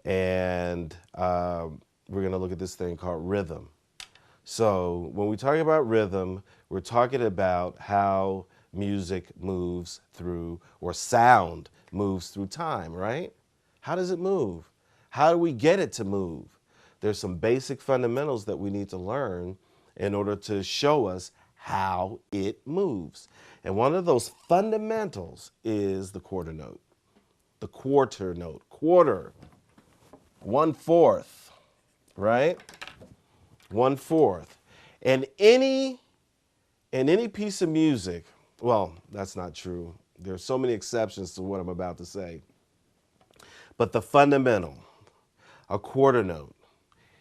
and we're going to look at this thing called rhythm. So when we talk about rhythm, we're talking about how music moves through, or sound moves through time, right? How does it move? How do we get it to move? There's some basic fundamentals that we need to learn in order to show us how it moves. And one of those fundamentals is the quarter note. The quarter note. Quarter. 1/4, right? 1/4. And any piece of music, well, that's not true. There's so many exceptions to what I'm about to say. But the fundamental, a quarter note.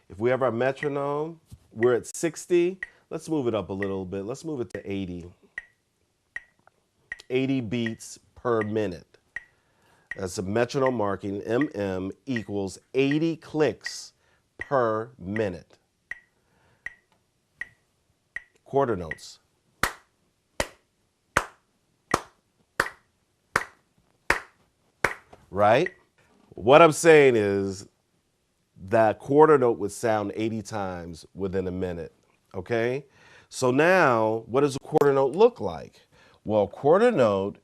If we have our metronome, we're at 60. Let's move it up a little bit. Let's move it to 80. 80 beats per minute. That's a metronome marking, MM equals 80 clicks per minute. Quarter notes. Right? What I'm saying is that quarter note would sound 80 times within a minute. Okay? So now, what does a quarter note look like? Well, quarter note,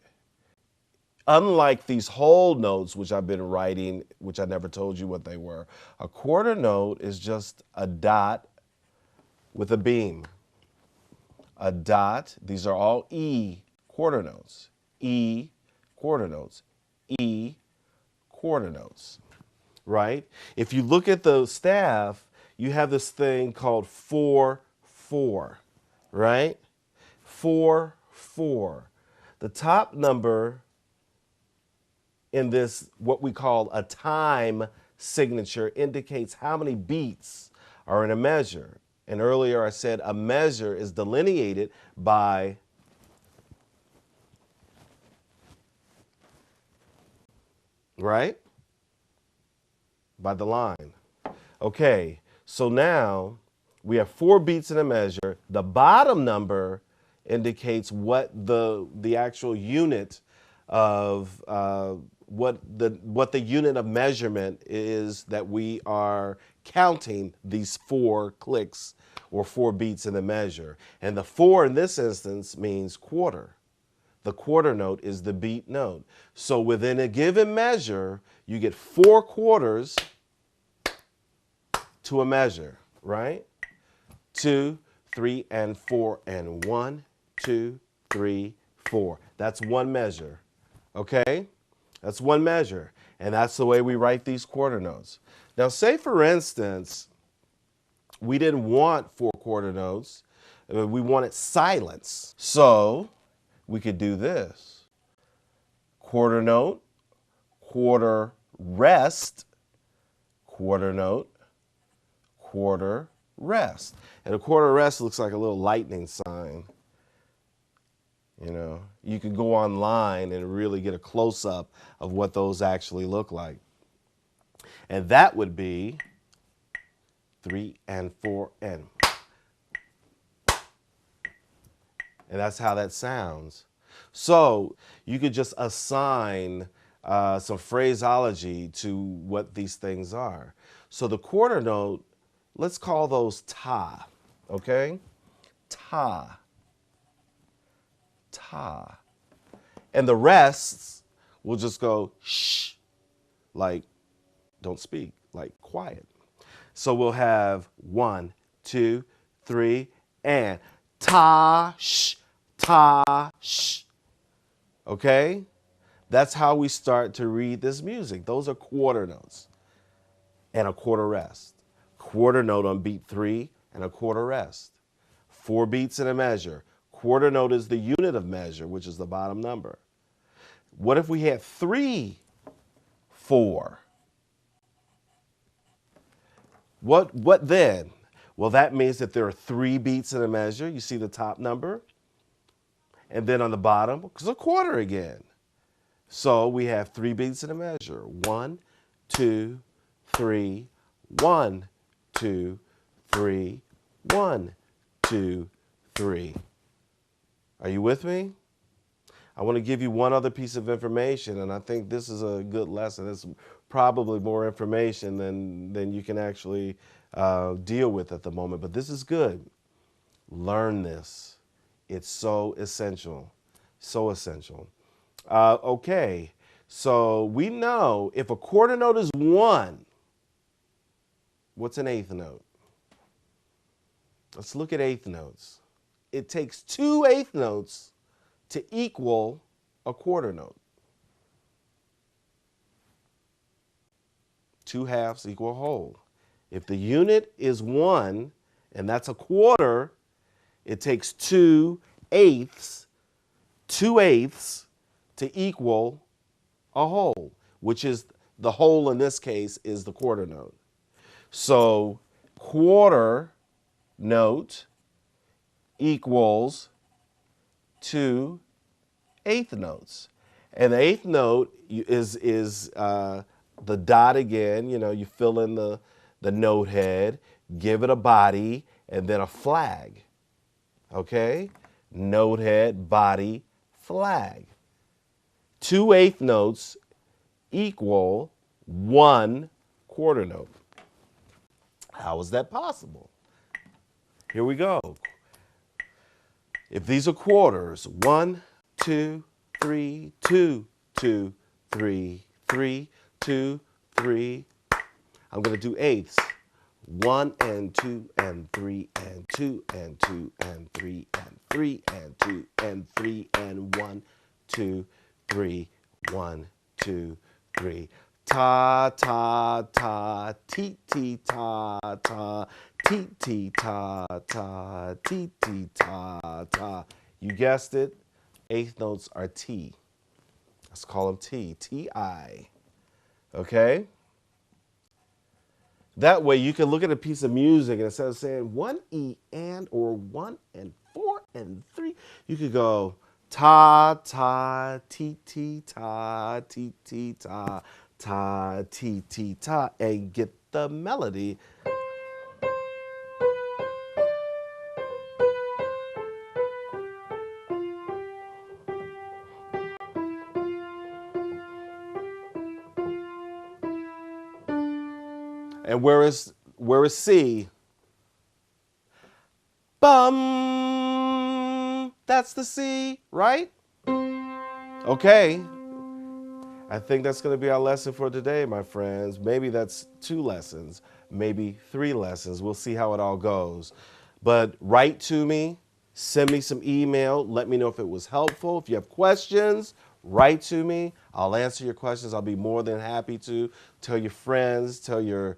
unlike these whole notes, which I've been writing, which I never told you what they were, a quarter note is just a dot with a beam. A dot, these are all E quarter notes. E quarter notes. E quarter notes, right? If you look at the staff, you have this thing called 4/4, right? 4/4. The top number in this, what we call a time signature, indicates how many beats are in a measure. And earlier I said a measure is delineated by right? By the line. Okay, so now we have 4 beats in a measure. The bottom number indicates what the actual unit of what the unit of measurement is that we are counting these 4 clicks or 4 beats in the measure. And the 4 in this instance means quarter. The quarter note is the beat note. So within a given measure, you get 4 quarters to a measure, right? 2, 3, and 4, and 1, 2, 3, 4. That's one measure, okay? That's one measure, and that's the way we write these quarter notes. Now, say for instance, we didn't want 4 quarter notes, we wanted silence. So we could do this. Quarter note, quarter rest, quarter note, quarter rest. And a quarter rest looks like a little lightning sign. You know, you can go online and really get a close-up of what those actually look like. And that would be 3 and 4 and. And that's how that sounds. So you could just assign some phraseology to what these things are. So the quarter note, let's call those ta, okay? Ta, ta. And the rests will just go shh, like don't speak, like quiet. So we'll have 1, 2, 3, and ta, shh, ta, shh. Okay? That's how we start to read this music. Those are quarter notes and a quarter rest. Quarter note on beat 3 and a quarter rest. 4 beats in a measure. Quarter note is the unit of measure, which is the bottom number. What if we had 3, 4? What then? Well, that means that there are 3 beats in a measure. You see the top number? And then on the bottom, it's a quarter again. So we have 3 beats in a measure. 1, 2, 3, 1, 2, 3, 1, 2, 3. Are you with me? I want to give you one other piece of information, and I think this is a good lesson. It's probably more information than you can actually deal with at the moment. But this is good. Learn this. It's so essential. So essential. Okay, so we know if a quarter note is 1, what's an eighth note? Let's look at eighth notes. It takes 2 eighth notes to equal a quarter note. 2 halves equal a whole. If the unit is 1, and that's a quarter, it takes 2 eighths to equal a whole, which is the whole in this case is the quarter note. So quarter note equals 2 eighth notes. And the eighth note is the dot again. You know, you fill in the note head, give it a body, and then a flag. Okay? Note head, body, flag. 2 eighth notes equal 1 quarter note. How is that possible? Here we go. If these are quarters, 1, 2, 3, 2, 2, 3, 3, 2, 3. I'm going to do eighths. 1 and 2 and 3 and 2 and 2 and 3 and 3 and 2 and 3 and 1, 2, 3, 1, 2, 3. Ta ta ta, ti ti ta ta, ti ti ta ta, ti ti ta ta. You guessed it. Eighth notes are T. Let's call them T. T-I. Okay? That way you can look at a piece of music and instead of saying 1 E and or 1 and 4 and 3, you could go ta ta ti ti ta ti ti ta ta ti ti ta and get the melody. And where is C? Bum. That's the C, right? Okay. I think that's going to be our lesson for today, my friends. Maybe that's 2 lessons, maybe 3 lessons. We'll see how it all goes. But write to me, send me some email. Let me know if it was helpful. If you have questions, write to me. I'll answer your questions. I'll be more than happy to. Tell your friends, tell your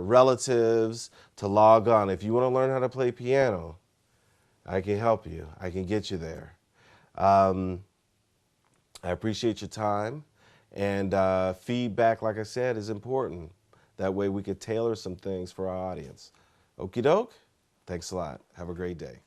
relatives to log on. If you want to learn how to play piano, I can help you. I can get you there. I appreciate your time, and feedback, like I said, is important. That way we could tailor some things for our audience. Okie doke. Thanks a lot. Have a great day.